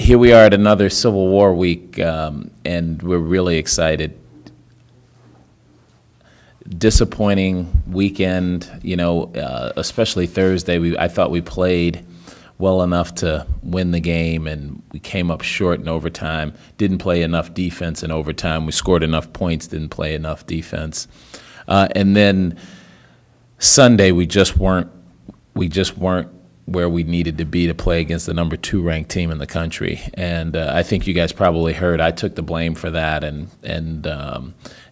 here we are at another Civil War week, and we're really excited. Disappointing weekend, especially Thursday. I thought we played well enough to win the game, and we came up short in overtime. Didn't play enough defense in overtime. We scored enough points, didn't play enough defense. And then Sunday, we just weren't where we needed to be to play against the number 2 ranked team in the country. And I think you guys probably heard I took the blame for that. And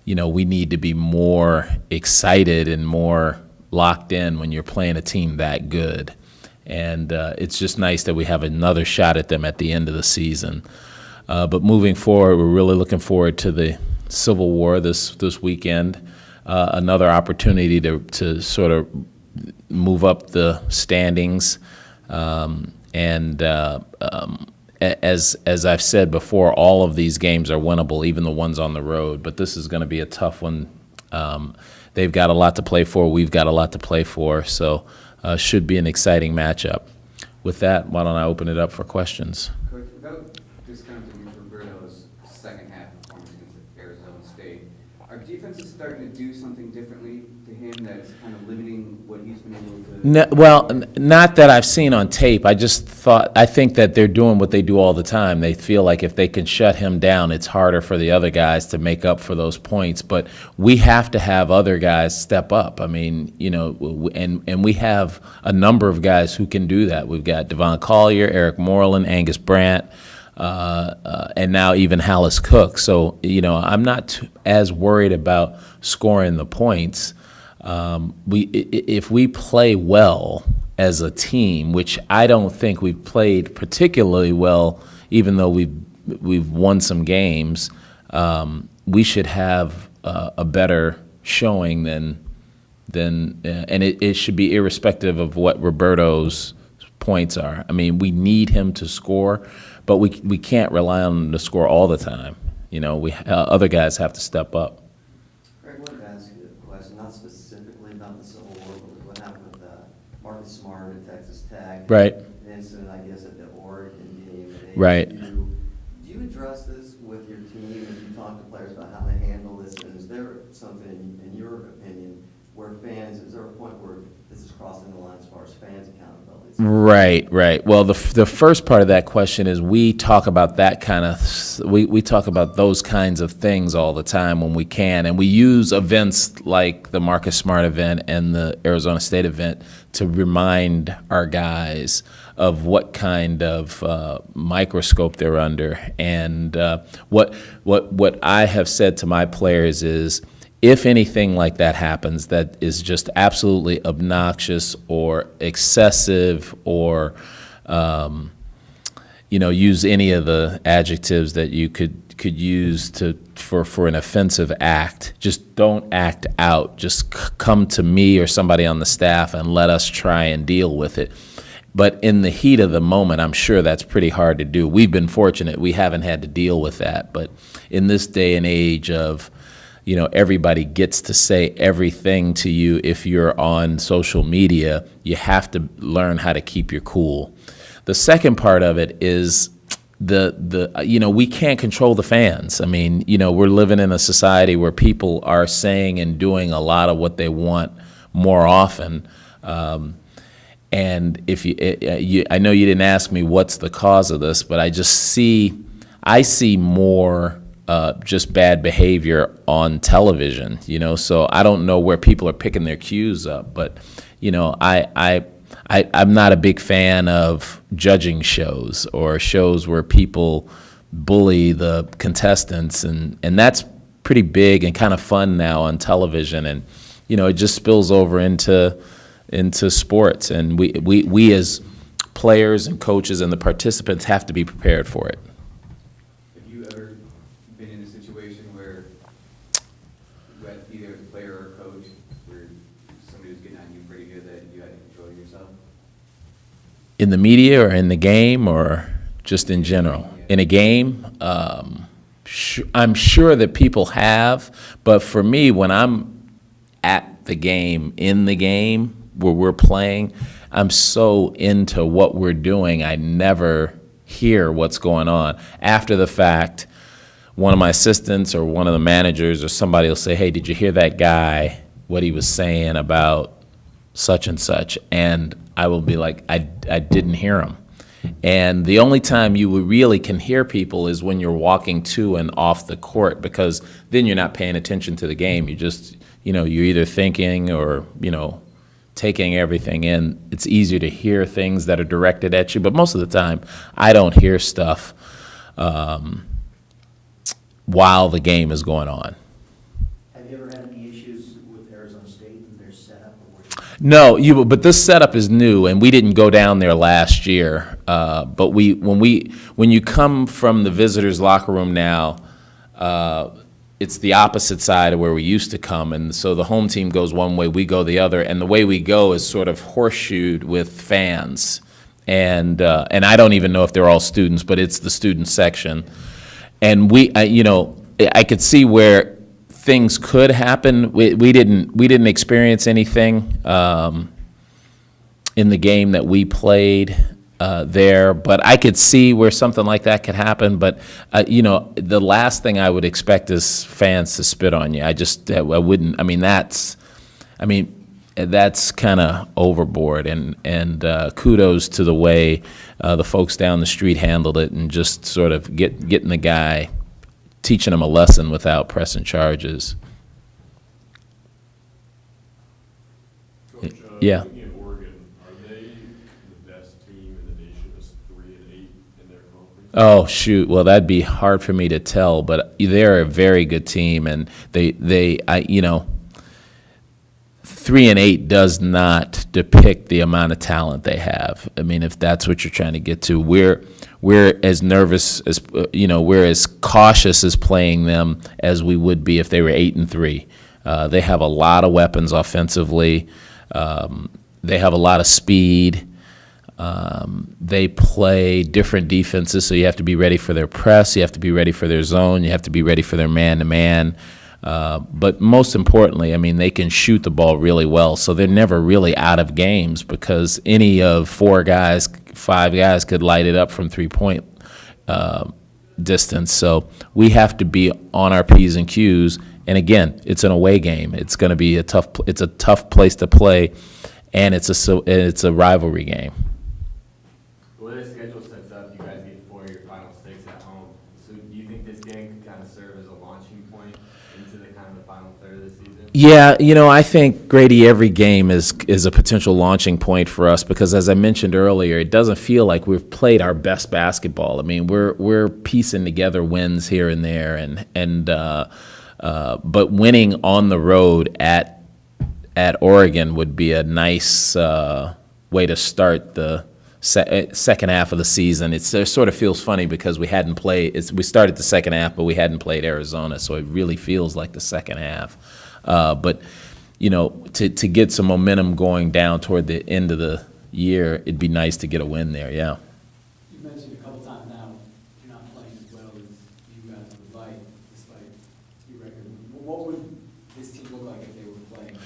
we need to be more excited and more locked in when you're playing a team that good. And it's just nice that we have another shot at them at the end of the season. But moving forward, we're really looking forward to the Civil War this weekend. Another opportunity to sort of move up the standings, as I've said before, all of these games are winnable, even the ones on the road. But this is going to be a tough one. They've got a lot to play for. We've got a lot to play for. So should be an exciting matchup. With that, why don't I open it up for questions? Coach, without discounting Roberto's second half performance against Arizona State, are defenses starting to do something differently to him that's kind of limiting what he's been able to? No, well, not that I've seen on tape. I think that they're doing what they do all the time. They feel like if they can shut him down, it's harder for the other guys to make up for those points. But we have to have other guys step up. I mean, and we have a number of guys who can do that. We've got Devon Collier, Eric Moreland, Angus Brandt, and now even Hallis Cook. So, I'm not as worried about scoring the points. If we play well as a team, which I don't think we've played particularly well, even though we've won some games, we should have a better showing than and it should be irrespective of what Roberto's points are. I mean, we need him to score, but we can't rely on him to score all the time. Other guys have to step up. Greg, I wanted to ask you a question, not specifically about the Civil War, but what happened with Marcus Smart at Texas Tech. Right. An incident, I guess, at the Oregon game. At Right. Do you address this with your team if you talk to players about how they handle this? And is there something, in your opinion, where is there a point where this is crossing the line as far as fans' accountability? Right. Well, the first part of that question is we talk about we talk about those kinds of things all the time when we can, and we use events like the Marcus Smart event and the Arizona State event to remind our guys of what kind of microscope they're under. And what I have said to my players is, if anything like that happens that is just absolutely obnoxious or excessive or, use any of the adjectives that you could use for an offensive act, just don't act out. Just come to me or somebody on the staff and let us try and deal with it. But in the heat of the moment, I'm sure that's pretty hard to do. We've been fortunate. We haven't had to deal with that. But in this day and age of everybody gets to say everything to you if you're on social media, you have to learn how to keep your cool. The second part of it is we can't control the fans. I mean, we're living in a society where people are saying and doing a lot of what they want more often. And if I know you didn't ask me what's the cause of this, but I see more just bad behavior on television, so I don't know where people are picking their cues up, but, I'm not a big fan of judging shows or shows where people bully the contestants, and that's pretty big and kind of fun now on television, and, it just spills over into sports, and we as players and coaches and the participants have to be prepared for it. Either as a player or a coach, where somebody was getting on you pretty good that you had to control yourself? In the media or in the game or just in general? In a game, I'm sure that people have, but for me, when I'm at the game, in the game where we're playing, I'm so into what we're doing, I never hear what's going on. After the fact, one of my assistants or one of the managers or somebody will say, hey, did you hear that guy, what he was saying about such and such? And I will be like, I didn't hear him. And the only time you really can hear people is when you're walking to and off the court, because then you're not paying attention to the game. You just, you're either thinking or, taking everything in. It's easier to hear things that are directed at you, but most of the time, I don't hear stuff while the game is going on. Have you ever had any issues with Arizona State and their setup? No, but this setup is new, and we didn't go down there last year. But when you come from the visitors' locker room now, it's the opposite side of where we used to come, and so the home team goes one way, we go the other, and the way we go is sort of horseshoed with fans, and I don't even know if they're all students, but it's the student section, and I could see where things could happen. We didn't experience anything in the game that we played there, but I could see where something like that could happen. But the last thing I would expect is fans to spit on you. I wouldn't. That's kind of overboard. And kudos to the way the folks down the street handled it, and just sort of getting the guy, teaching him a lesson without pressing charges. Coach, Yeah. looking at Oregon, are they the best team in the nation as 3-8 in their conference? Oh, shoot. Well, that'd be hard for me to tell, but they're a very good team, and 3-8 does not depict the amount of talent they have. I mean, if that's what you're trying to get to, we're as nervous as, we're as cautious as playing them as we would be if they were 8-3. They have a lot of weapons offensively. They have a lot of speed. They play different defenses, so you have to be ready for their press, you have to be ready for their zone, you have to be ready for their man-to-man. But most importantly, they can shoot the ball really well, so they're never really out of games, because any of 5 guys could light it up from three-point distance. So we have to be on our P's and Q's. And again, it's an away game. It's going to be a tough place to play, and it's a rivalry game. The way the schedule sets up, you guys get 4 of your final 6 at home. So do you think this game could kind of serve as a launching point into the kind of the final third of the season? Yeah, I think, Grady, every game is a potential launching point for us, because as I mentioned earlier, it doesn't feel like we've played our best basketball. We're piecing together wins here and there, but winning on the road at Oregon would be a nice way to start the second half of the season. It sort of feels funny because we started the second half, but we hadn't played Arizona, so it really feels like the second half. But to get some momentum going down toward the end of the year, it'd be nice to get a win there. Yeah. You mentioned a couple times now you're not playing as well as you guys would like, despite your record. What would this team look like if they were playing as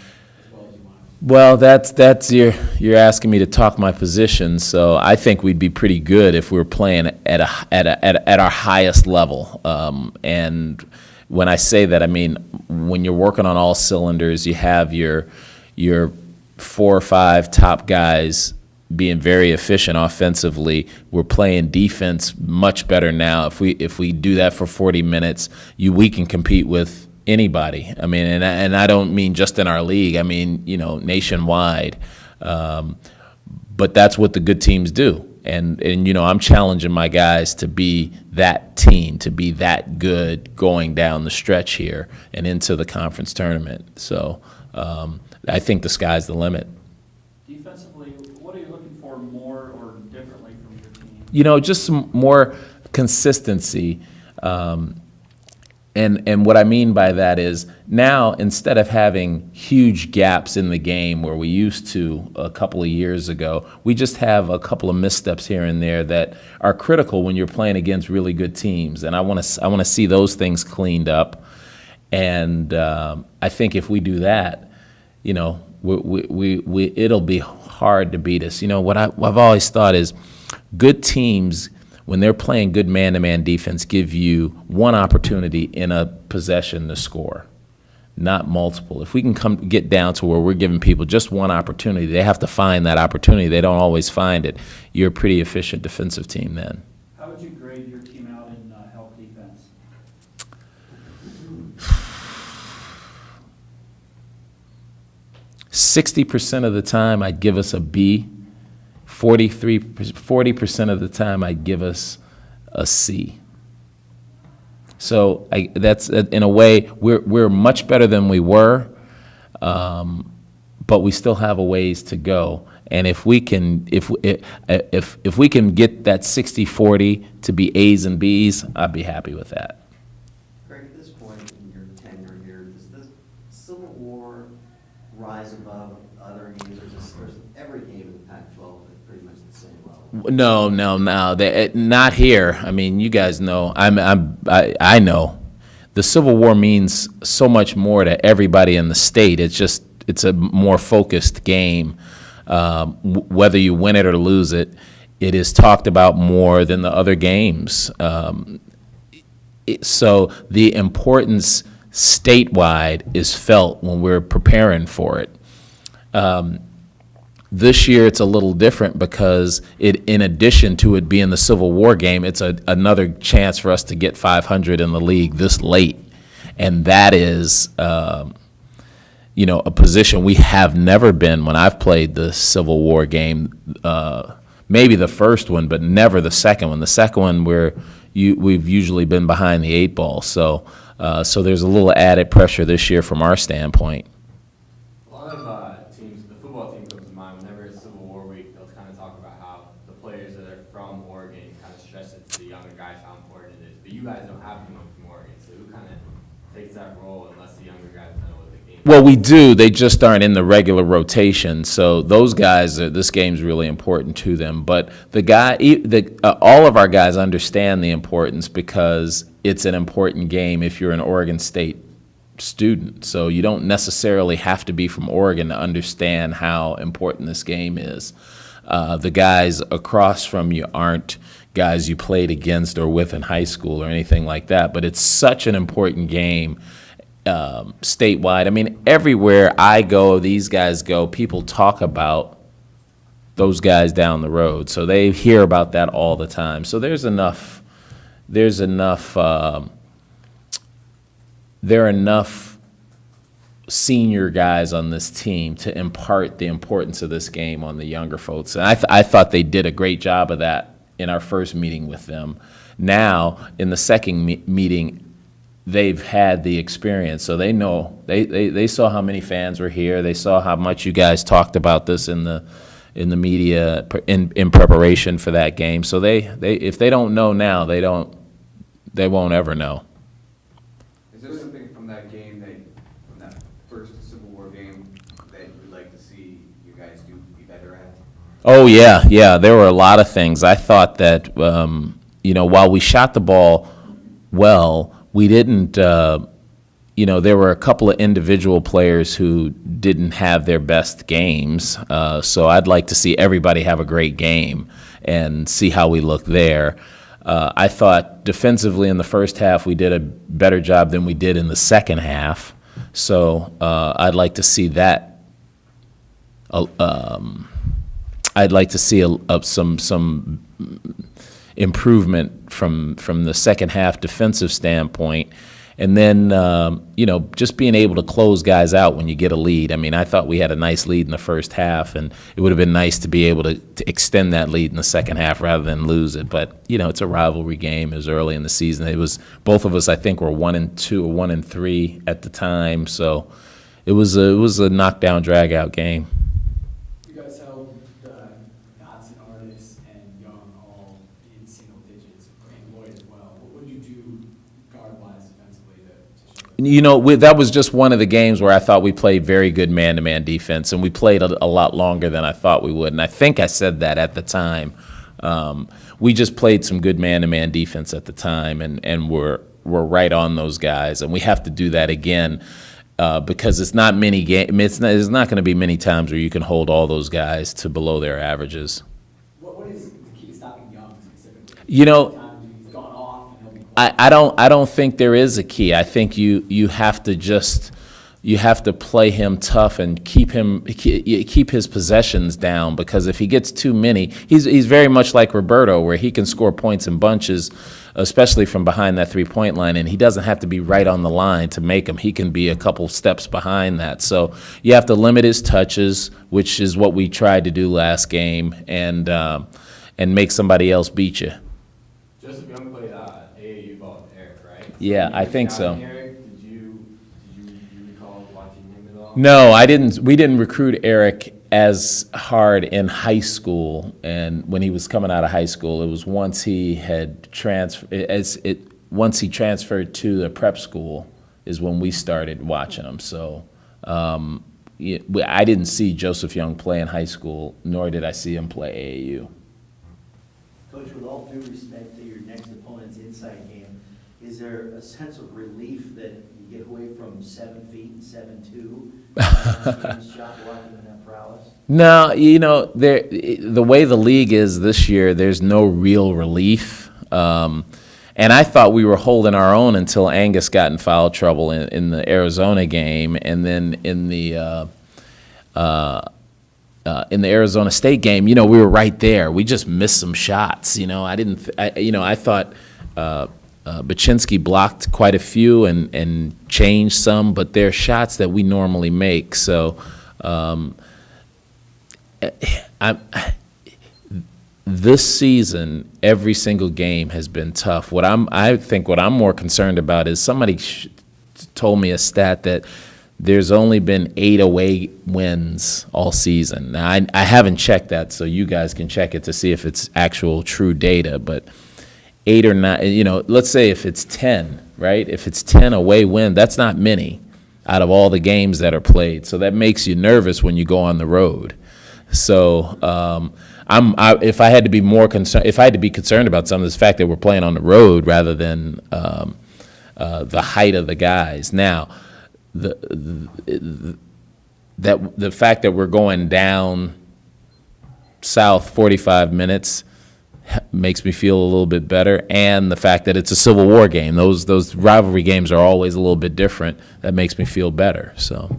well as you want? Well, that's you're asking me to talk my position. So I think we'd be pretty good if we were playing at our highest level. And when I say that, I mean when you're working on all cylinders, you have your 4 or 5 top guys being very efficient offensively. We're playing defense much better now. If we do that for 40 minutes, we can compete with anybody. And I don't mean just in our league. I mean, nationwide. But that's what the good teams do. And I'm challenging my guys to be that team, to be that good going down the stretch here and into the conference tournament. So I think the sky's the limit. Defensively, what are you looking for more or differently from your team? Just some more consistency. And what I mean by that is now, instead of having huge gaps in the game where we used to a couple of years ago, we just have a couple of missteps here and there that are critical when you're playing against really good teams. And I want to see those things cleaned up. And I think if we do that, it'll be hard to beat us. What I've always thought is good teams when they're playing good man-to-man defense, give you one opportunity in a possession to score, not multiple. If we can get down to where we're giving people just one opportunity, they have to find that opportunity. They don't always find it. You're a pretty efficient defensive team then. How would you grade your team out in help defense? 60% of the time, I'd give us a B. 40% of the time, I'd give us a C. So that's in a way we're much better than we were, but we still have a ways to go. And if we can if we can get that 60-40 to be A's and B's, I'd be happy with that. Greg, at this point in your tenure here, does the Civil War rise above other games, or just every game in the Pac-12 at pretty much the same level? No. Not here. I mean, you guys know. I know. The Civil War means so much more to everybody in the state. It's a more focused game. Whether you win it or lose it, it is talked about more than the other games. So the importance statewide is felt when we're preparing for it. This year it's a little different because in addition to it being the Civil War game, it's another chance for us to get 500 in the league this late, and that is a position we have never been when I've played the Civil War game. Maybe the first one, but never the second one. The second one we've usually been behind the 8 ball, so there's a little added pressure this year from our standpoint. A lot of teams, the football team comes to mind whenever it's Civil War week. They'll kind of talk about how the players that are from Oregon kind of stress it to the younger guys how important it is. But you guys don't have anyone from Oregon, so who kind of takes that role unless the younger guys know what the game is? Well, we do. They just aren't in the regular rotation. So those guys, this game's really important to them. But all of our guys understand the importance because it's an important game if you're an Oregon State student. So you don't necessarily have to be from Oregon to understand how important this game is. The guys across from you aren't guys you played against or with in high school or anything like that. But it's such an important game. Statewide. I mean, everywhere I go, these guys go, people talk about those guys down the road. So they hear about that all the time. So there are enough senior guys on this team to impart the importance of this game on the younger folks. And I thought they did a great job of that in our first meeting with them. Now, in the second meeting, they've had the experience, so they know. They saw how many fans were here. They saw how much you guys talked about this in the media in preparation for that game. So if they don't know now, they won't ever know. Is there something from that game from that first Civil War game that you would like to see you guys be better at? Oh yeah. There were a lot of things. I thought that while we shot the ball well, we didn't, there were a couple of individual players who didn't have their best games. So I'd like to see everybody have a great game and see how we look there. I thought defensively in the first half we did a better job than we did in the second half. So I'd like to see that. I'd like to see some improvement from the second half defensive standpoint. And then, just being able to close guys out when you get a lead. I mean, I thought we had a nice lead in the first half, and it would have been nice to be able to extend that lead in the second half rather than lose it. But, it's a rivalry game. It was early in the season. It was, both of us, I think, were 1-2 or 1-3 at the time. So it was a knockdown, drag-out game. You guys held Dotson, Artis, and Young all in single digits, and Lloyd as well. What would you do guard-wise defensively to show that? That was just one of the games where I thought we played very good man-to-man defense, and we played a lot longer than I thought we would. And I think I said that at the time. We just played some good man-to-man defense at the time, and we're right on those guys. And we have to do that again because it's not many games. It's not going to be many times where you can hold all those guys to below their averages. What is the key to stopping Young specifically? You know, He's gone off and he'll be I don't think there is a key. I think you have to just you have to play him tough and keep his possessions down, because if he gets too many, he's very much like Roberto, where he can score points in bunches, especially from behind that 3-point line, and he doesn't have to be right on the line to make them. He can be a couple steps behind that. So you have to limit his touches, which is what we tried to do last game, and make somebody else beat you. Joseph Young played AAU ball with Eric, right? Yeah, You I think scouting so. Eric, did you recall watching him at all? No, I didn't. We didn't recruit Eric as hard in high school, and when he was coming out of high school, it was once he had once he transferred to the prep school is when we started watching him. So I didn't see Joseph Young play in high school, nor did I see him play AAU. Coach, with all due respect to your next opponent's inside game, is there a sense of relief that you get away from 7 feet and 7'2"? Shot blocking and that prowess? No, the way the league is this year, there's no real relief. And I thought we were holding our own until Angus got in foul trouble in the Arizona game, and then in the Arizona State game, we were right there. We just missed some shots. I thought Baczynski blocked quite a few and changed some, but they're shots that we normally make. So this season, every single game has been tough. I think what I'm more concerned about is somebody told me a stat that there's only been 8 away wins all season. Now, I haven't checked that, so you guys can check it to see if it's actual true data, but 8 or 9, let's say if it's 10, right? If it's 10 away win, that's not many out of all the games that are played. So that makes you nervous when you go on the road. So if I had to be more concerned, if I had to be concerned about some of this fact that we're playing on the road rather than the height of the guys. Now, the fact that we're going down south 45 minutes makes me feel a little bit better, and the fact that it's a Civil War game. Those rivalry games are always a little bit different. That makes me feel better. So.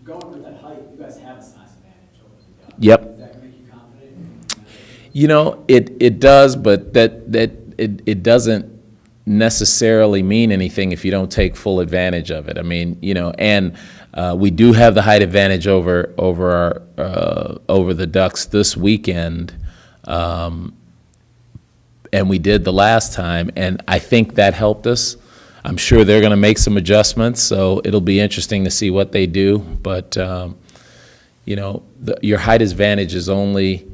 Going with that height, you guys have a size advantage over the Ducks. Yep. Does that make you confident? It does, but it doesn't necessarily mean anything if you don't take full advantage of it. I mean, and we do have the height advantage over the Ducks this weekend, and we did the last time, and I think that helped us. I'm sure they're going to make some adjustments, so it'll be interesting to see what they do. But your height advantage is only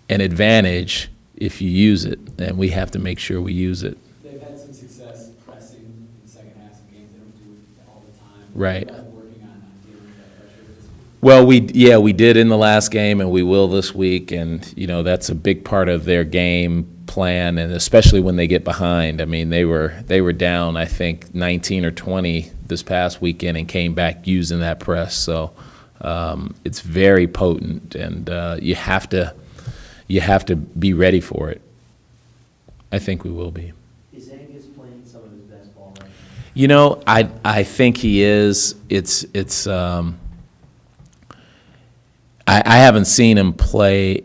an advantage if you use it, and we have to make sure we use it. They've had some success pressing in the second half of games. They don't do it all the time. Right. You guys working on dealing with that pressure this week? Well, we did in the last game, and we will this week, and that's a big part of their game plan, and especially when they get behind. I mean, they were down, I think, 19 or 20 this past weekend, and came back using that press. So it's very potent, and you have to be ready for it. I think we will be. Is Angus playing some of his best ball right now? I think he is. I haven't seen him play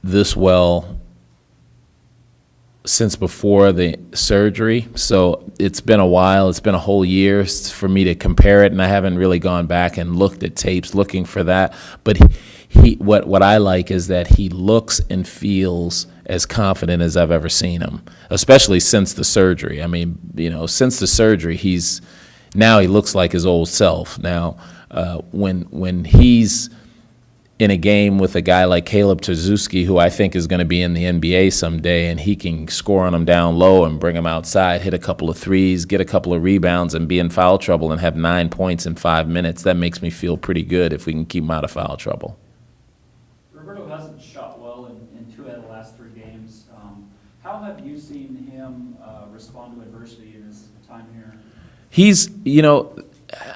this well since before the surgery, so it's been a while. It's been a whole year for me to compare it, and I haven't really gone back and looked at tapes looking for that. But what I like is that he looks and feels as confident as I've ever seen him, especially since the surgery. I mean, since the surgery, he looks like his old self. Now, when he's in a game with a guy like Caleb Trzuski, who I think is going to be in the NBA someday, and he can score on him down low and bring him outside, hit a couple of threes, get a couple of rebounds, and be in foul trouble and have 9 points in 5 minutes, that makes me feel pretty good if we can keep him out of foul trouble. Roberto hasn't shot well in 2 out of the last 3 games. How have you seen him respond to adversity in his time here? He's,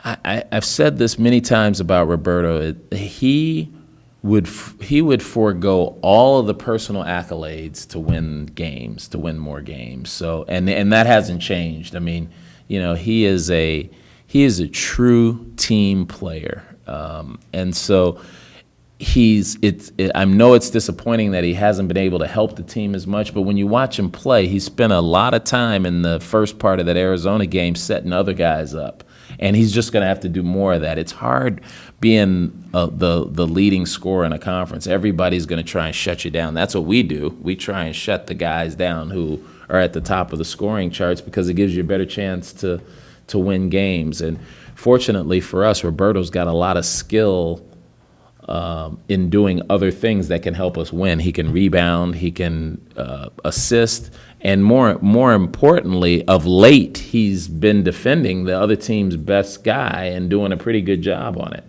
I've said this many times about Roberto. He he would forego all of the personal accolades to win games, to win more games. So and that hasn't changed. I mean, he is a true team player, and so I know it's disappointing that he hasn't been able to help the team as much, but when you watch him play, he spent a lot of time in the first part of that Arizona game setting other guys up. And he's just going to have to do more of that. It's hard being the leading scorer in a conference. Everybody's going to try and shut you down. That's what we do. We try and shut the guys down who are at the top of the scoring charts because it gives you a better chance to win games. And fortunately for us, Roberto's got a lot of skill in doing other things that can help us win. He can rebound, he can assist, and more importantly, of late, he's been defending the other team's best guy and doing a pretty good job on it.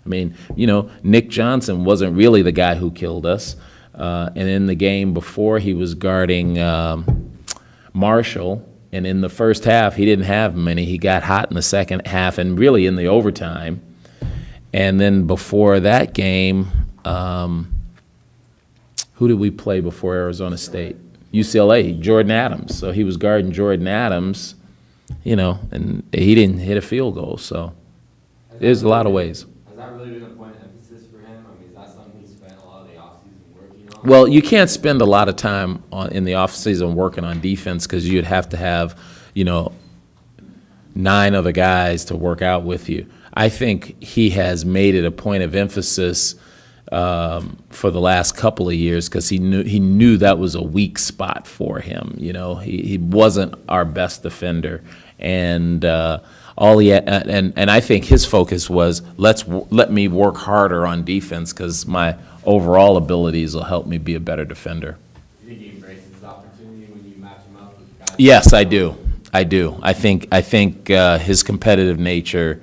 I mean, Nick Johnson wasn't really the guy who killed us. And in the game before, he was guarding Marshall, and in the first half, he didn't have many. He got hot in the second half and really in the overtime. And then before that game, who did we play before Arizona State? UCLA, Jordan Adams. So he was guarding Jordan Adams, and he didn't hit a field goal. So there's a lot of ways. Has that really been a point of emphasis for him? I mean, is that something he spent a lot of the offseason working on? Well, you can't spend a lot of time in the offseason working on defense because you'd have to have, 9 other guys to work out with you. I think he has made it a point of emphasis for the last couple of years because he knew that was a weak spot for him. He wasn't our best defender, and and I think his focus was let me work harder on defense because my overall abilities will help me be a better defender. Do you think he embraces this opportunity when you match him up with guys? Yes, I do. I think his competitive nature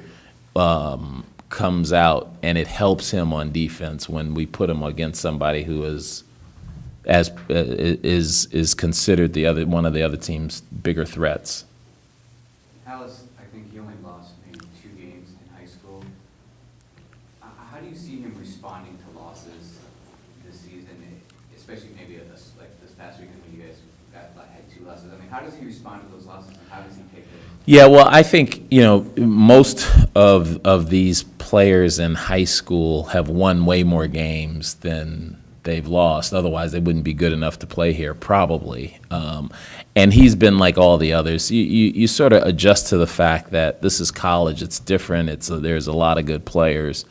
comes out, and it helps him on defense when we put him against somebody who is considered one of the other team's bigger threats. Alice, I think he only lost maybe 2 games in high school. How do you see him responding to losses this season, especially maybe like this past weekend when you guys had 2 losses? I mean, how does he respond to those losses, and how does he take it? Yeah, well, I think, most of these players in high school have won way more games than they've lost. Otherwise, they wouldn't be good enough to play here, probably. And he's been like all the others. You sort of adjust to the fact that this is college. It's different. There's a lot of good players.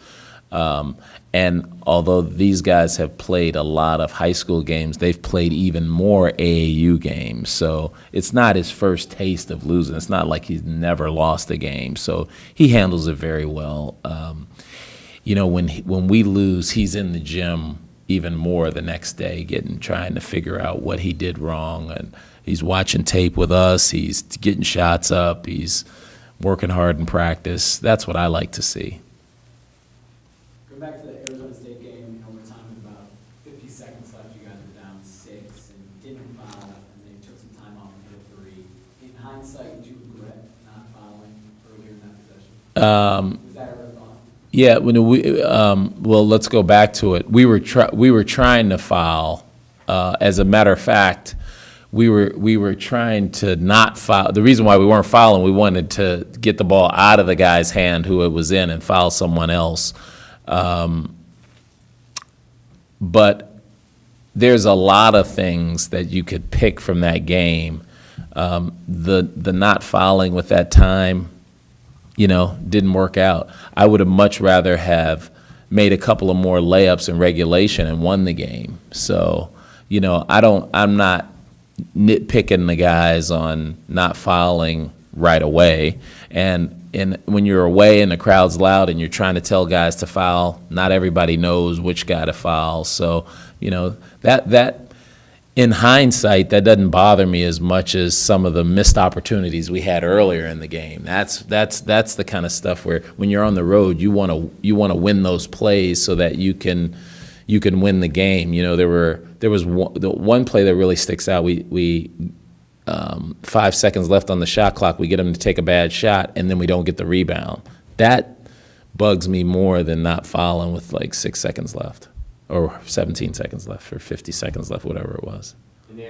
And although these guys have played a lot of high school games, they've played even more AAU games. So it's not his first taste of losing. It's not like he's never lost a game. So he handles it very well. When we lose, he's in the gym even more the next day, trying to figure out what he did wrong. And he's watching tape with us. He's getting shots up. He's working hard in practice. That's what I like to see. Go back to the Arizona State game, in overtime with about 50 seconds left, you guys were down 6 and didn't foul, and they took some time off and hit a 3. In hindsight, did you regret not fouling earlier in that possession? Was that ever a thought? Yeah, well, let's go back to it. We were trying to foul. As a matter of fact, we were trying to not foul. The reason why we weren't fouling, we wanted to get the ball out of the guy's hand who it was in and foul someone else. But there's a lot of things that you could pick from that game. The not fouling with that time, didn't work out. I would have much rather have made a couple of more layups in regulation and won the game. So, I'm not nitpicking the guys on not fouling right away. And when you're away and the crowd's loud and you're trying to tell guys to foul, not everybody knows which guy to foul. So, that in hindsight, that doesn't bother me as much as some of the missed opportunities we had earlier in the game. That's the kind of stuff where when you're on the road, you want to win those plays so that you can win the game. There was one play that really sticks out. We 5 seconds left on the shot clock, we get them to take a bad shot, and then we don't get the rebound. That bugs me more than not fouling with like 6 seconds left. or 17 seconds left, or 50 seconds left, whatever it was. In the